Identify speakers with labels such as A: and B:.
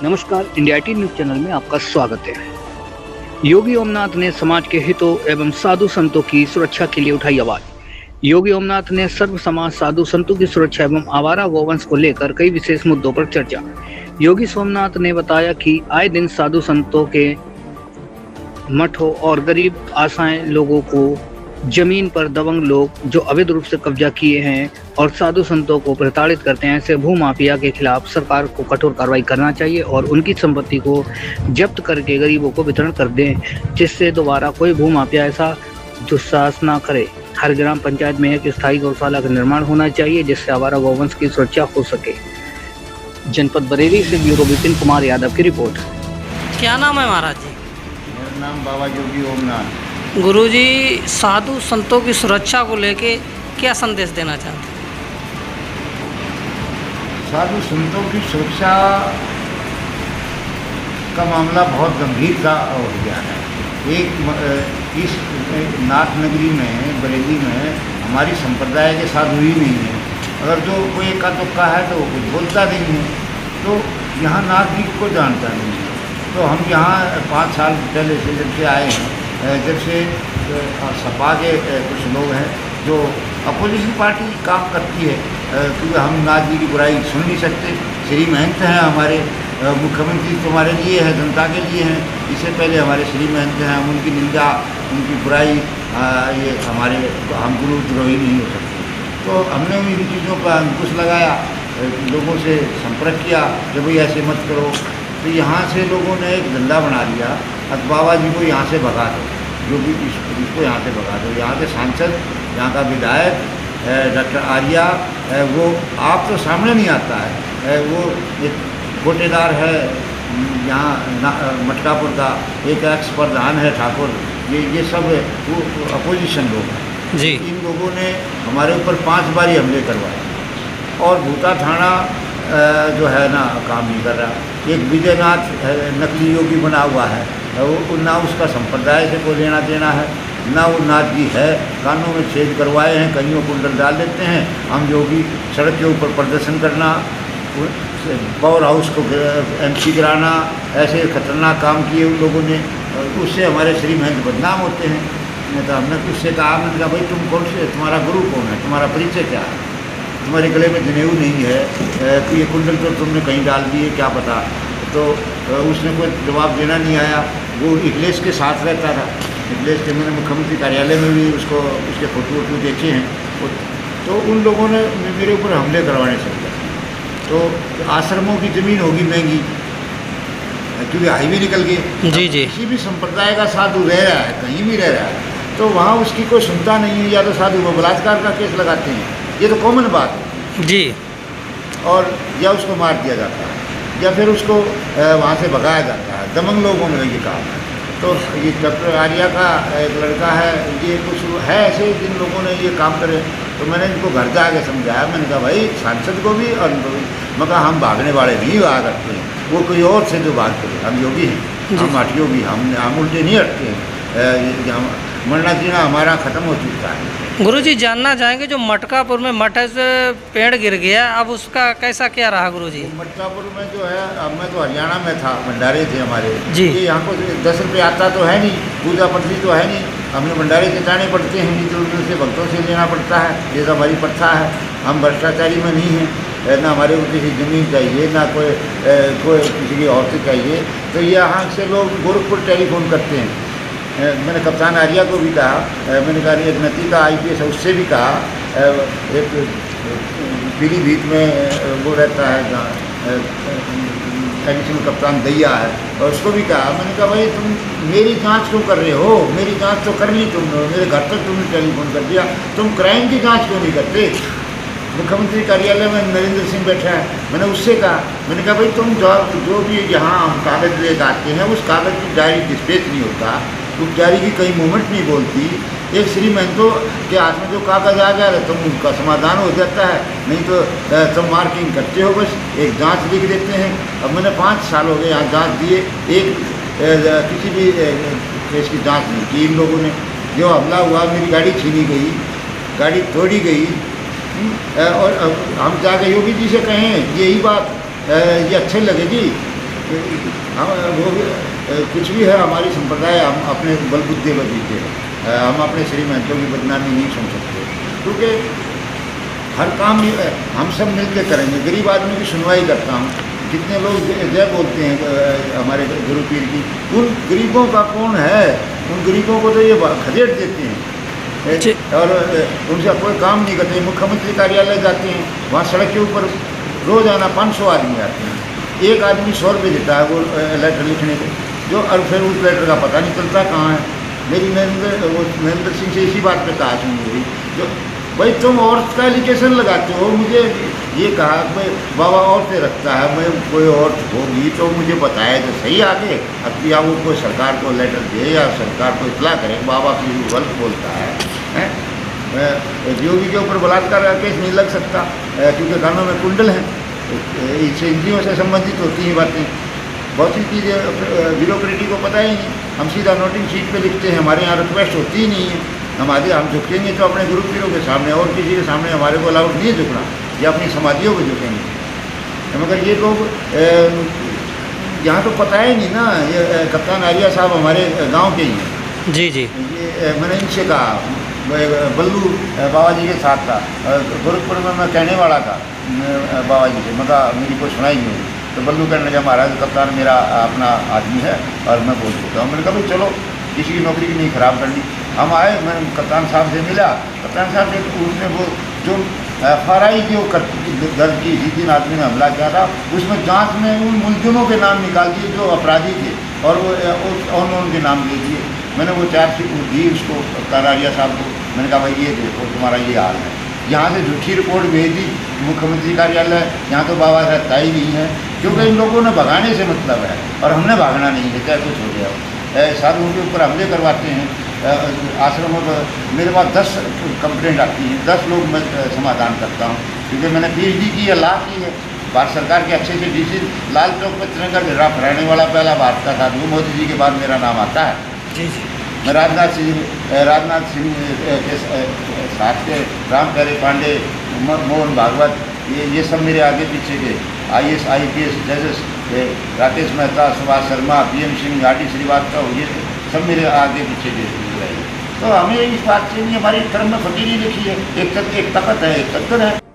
A: नमस्कार, India T news channel में आपका स्वागत है। योगी ओमनाथ ने समाज के हितों एवं साधु संतों की सुरक्षा के लिए उठाई आवाज। योगी ओमनाथ ने सर्व समाज साधु संतों की सुरक्षा एवं आवारा गौवंश को लेकर कई विशेष मुद्दों पर चर्चा। योगी सोमनाथ ने बताया कि आए दिन साधु संतों के मठों और गरीब आशाएं लोगों को जमीन पर दबंग लोग जो अवैध रूप से कब्जा किए हैं और साधु संतों को प्रताड़ित करते हैं, ऐसे भूमाफिया के खिलाफ सरकार को कठोर कार्रवाई करना चाहिए और उनकी संपत्ति को जब्त करके गरीबों को वितरण कर दें, जिससे दोबारा कोई भूमाफिया ऐसा दुस्साहस ना करे। हर ग्राम पंचायत में एक स्थायी गौशाला का निर्माण होना चाहिए, जिससे आवारा गौवंश की सुरक्षा हो सके। जनपद बरेली से ब्यूरो विपिन कुमार यादव की रिपोर्ट।
B: क्या नाम है महाराज जी?
C: मेरा नाम बाबा योगी ओमनाथ।
B: गुरुजी, साधु संतों की सुरक्षा को लेके क्या संदेश देना चाहते हैं?
C: साधु संतों की सुरक्षा का मामला बहुत गंभीर सा हो गया है। इस नाथ नगरी में, बरेली में हमारी संप्रदाय के साधु ही नहीं है। अगर जो कोई एका तुक्का है तो कुछ बोलता नहीं है, तो यहाँ नाथ जी को जानता नहीं है। तो हम यहाँ 5 साल पहले से जब से आए हैं, जब से सपा के कुछ लोग हैं जो अपोजिशन पार्टी काम करती है, क्योंकि हम नाथ जी की बुराई सुन नहीं सकते। श्री महंत हैं हमारे मुख्यमंत्री, तुम्हारे लिए है, जनता के लिए हैं। इससे पहले हमारे श्री महंत हैं, हम उनकी निंदा, उनकी बुराई, ये हमारे हम गुरुद्रोही नहीं हो सकते। तो हमने इन चीज़ों पर अंकुश लगाया, लोगों से संपर्क किया कि भाई ऐसे मत करो। तो यहाँ से लोगों ने एक धंधा बना लिया, अब बाबा जी को यहाँ से भगा दो, जो भी इसको यहाँ से भगा दो। यहाँ के सांसद, यहाँ का विधायक डॉक्टर आर्या, वो आप तो सामने नहीं आता है, वो एक कोटेदार है यहाँ मटकापुर का, एक एक्स प्रधान है ठाकुर, ये सब वो अपोजिशन लोग हैं
B: जी।
C: इन लोगों ने हमारे ऊपर 5 बारी हमले करवाए और भूता थाना जो है ना काम नहीं कर रहा। एक विजयनाथ नकली योगी बना हुआ है, वो ना उसका संप्रदाय से कोई लेना देना है, ना वो नाथ जी है। कानों में छेद करवाए हैं, कईयों कुंडल डाल देते हैं। हम योगी सड़क के ऊपर प्रदर्शन करना, पावर हाउस को एमसी कराना, ऐसे खतरनाक काम किए उन लोगों ने। उससे हमारे श्री महंत बदनाम होते हैं। तो हमने उससे कहा, हमने कहा भाई तुम कौन से, तुम्हारा गुरु कौन है, तुम्हारा परिचय क्या है, तुम्हारे गले में जनेऊ नहीं है, तो ये कुंडल तो तुमने कहीं डाल दिए, क्या पता। तो उसने कोई जवाब देना नहीं आया। वो अखिलेश के साथ रहता था, अखिलेश के, मैंने मुख्यमंत्री कार्यालय में भी उसको, उसके फोटो वोटो देखे हैं। तो उन लोगों ने मेरे ऊपर हमले करवाने चल गए। तो आश्रमों की ज़मीन होगी महंगी, क्योंकि हाईवे निकल गए।
B: जी जी।
C: किसी भी संप्रदाय का साधु रह रहा है, कहीं भी रह रहा है, तो वहाँ उसकी कोई सुनता नहीं है। या तो साधु को बलात्कार का केस लगाते हैं, ये तो कॉमन बात है
B: जी।
C: और या उसको मार दिया जाता है, या फिर उसको वहाँ से भगाया जाता है। दमंग लोगों ने ये काम है। तो ये डॉक्टर आर्या का एक लड़का है, ये कुछ है ऐसे जिन लोगों ने ये काम करे। तो मैंने इनको घर जाके समझाया, मैंने कहा भाई सांसद को भी और इनको भी, मैं कहा हम भागने वाले नहीं हुआ करते हैं, वो कोई और से जो बात करे। हम योगी हैं, हम माटियों भी, हम उल्टे नहीं हटते हैं। मरना जीना हमारा ख़त्म हो चुका है।
B: गुरुजी, जानना चाहेंगे जो मटकापुर में मठ से पेड़ गिर गया, अब उसका कैसा क्या रहा गुरुजी?
C: मटकापुर में जो है, अब मैं तो हरियाणा में था, भंडारे थे हमारे
B: जी।
C: ये यहाँ को 10 रुपये आता तो है नहीं, पूजा पटरी तो है नहीं, हमने भंडारे चटाने पड़ते हैं, नहीं तो उनसे भक्तों से लेना पड़ता है, जैसा हमारी प्रथा है। हम भ्रष्टाचारी में नहीं हैं, ना हमारे को किसी ज़मीन चाहिए, ना कोई किसी की औरत चाहिए। तो यहाँ से लोग गोरखपुर टेलीफोन करते हैं। मैंने कप्तान आर्या को भी कहा, मैंने कहा एक नती का IPS है, उससे भी कहा, एक पीलीभीत में वो रहता है एडिशनल कप्तान दैया है, और उसको भी कहा। मैंने कहा भाई तुम मेरी जांच क्यों कर रहे हो, मेरी जांच तो कर ली तुमने, मेरे घर तक तुमने टेलीफोन कर दिया, तुम क्राइम की जांच क्यों नहीं करते? मुख्यमंत्री कार्यालय में नरेंद्र सिंह बैठा है, मैंने उससे कहा, मैंने कहा भाई तुम जो भी यहाँ कागज़ लेकर आते हैं, उस कागज़ की डायरी डिस्पेच नहीं होता, उस डायरी की कई मूवमेंट नहीं बोलती। एक श्री महंतों के हाथ में जो कागज़ आ गया तुम उनका समाधान हो जाता है, नहीं तो तुम मार्किंग करते हो, बस एक जांच लिख देते हैं। अब मैंने 5 साल हो गए यहाँ जांच दिए, एक किसी भी केस की जांच नहीं की इन लोगों ने। जो हमला हुआ, मेरी गाड़ी छीनी गई, गाड़ी तोड़ी गई, और हम जाके योगी जी से कहें यही बात, ये अच्छे लगेगी हम वो भी कुछ भी है हमारी संप्रदाय, हम अपने बलबुद्धि पर जीते हैं। हम अपने श्रीमंतों की बदनामी नहीं सुन सकते, क्योंकि हर काम हम सब मिल के करेंगे। गरीब आदमी की सुनवाई करता हूँ, जितने लोग जय बोलते हैं हमारे गुरु पीर की, उन गरीबों का कौन है? उन गरीबों को तो ये खदेड़ देते हैं और उनसे कोई काम नहीं करते। मुख्यमंत्री कार्यालय जाते हैं, वहाँ सड़क के ऊपर रोज़ाना 500 आदमी आते हैं, एक आदमी 100 रुपये देता है वो लेटर लिखने को, जो और फिर उस लेटर का पता नहीं चलता कहाँ है। मेरी नरेंद्र सिंह से इसी बात पे कहा सुनी, जो भाई तुम औरत का एलिगेशन लगाते हो, मुझे ये कहा भाई बाबा औरतें रखता है, मैं कोई औरत होगी तो मुझे बताया तो सही आगे, अब या वो कोई सरकार को लेटर दे या सरकार को इतला करे बाबा की गलत बोलता है। योगी के ऊपर बलात्कार का केस नहीं लग सकता क्योंकि कानों में कुंडल हैं, इससे इंद्रियों से संबंधित होती हैं बातें। बहुत सी चीज़ें ब्यूरोक्रेटी को पता ही नहीं, हम सीधा नोटिंग शीट पे लिखते हैं, हमारे यहाँ रिक्वेस्ट होती ही नहीं है। हम झुकेंगे तो अपने गुरु पीरों के सामने, और किसी के सामने हमारे को अलाउड नहीं है झुकना, या अपनी समाधियों को झुकेंगे। मगर ये लोग यहाँ तो पता ही नहीं ना। ये कप्तान आर्या साहब हमारे गाँव के ही हैं।
B: जी जी,
C: ये मैंने इनसे कहा, बल्लू बाबा जी के साथ था, गोरखपुर में मैं कहने वाला था बाबा जी से, मगर मेरी कोई सुनाई नहीं हुई। तो बल्लू कहने लगा महाराज कप्तान मेरा अपना आदमी है और मैं बोल चुका हूँ। मैंने कहा भाई चलो, किसी की नौकरी की नहीं ख़राब करनी। हम आए, मैं कप्तान साहब से मिला, कप्तान साहब ने उसने वो जो FRI जो दर्ज की थी, 3 आदमी ने हमला किया था, उसमें जांच में उन मुलजिमों के नाम निकाल दिए जो अपराधी थे और वो उनके नाम दे दिए। मैंने वो चार्जशीट दी उसको करारिया साहब को, मैंने कहा भाई ये देखो तुम्हारा ये हाल है। यहाँ से झूठी रिपोर्ट भेज दी मुख्यमंत्री कार्यालय, यहाँ तो बाबा रहता ही नहीं है, क्योंकि इन लोगों ने भगाने से मतलब है और हमने भागना नहीं है, चाहे कुछ हो गया। साधुओं के ऊपर हमले करवाते हैं, आश्रमों पर मेरे पास 10 कंप्लेंट आती है, 10 लोग मैं समाधान करता हूँ, क्योंकि मैंने PhD की है, लॉ की है। भारत सरकार के अच्छे से DC लाल चौक पर तिरंगा झंडा फहराने वाला पहला भारत का साधु, मोदी जी के बाद मेरा नाम आता है।
B: जी जी,
C: मैं राजनाथ सिंह के साथ के राम प्यारे पांडे, मोहन भागवत, ये सब मेरे आगे पीछे के IAS IPS जजेस, राकेश मेहता, सुभाष शर्मा, PM सिंह, RD श्रीवास्तव, ये सब मेरे आगे पीछे के रहे। तो हमें इस बात से नहीं, हमारी कर्म में फकीरी लिखी है, एक तख्त है, एक तख्त है।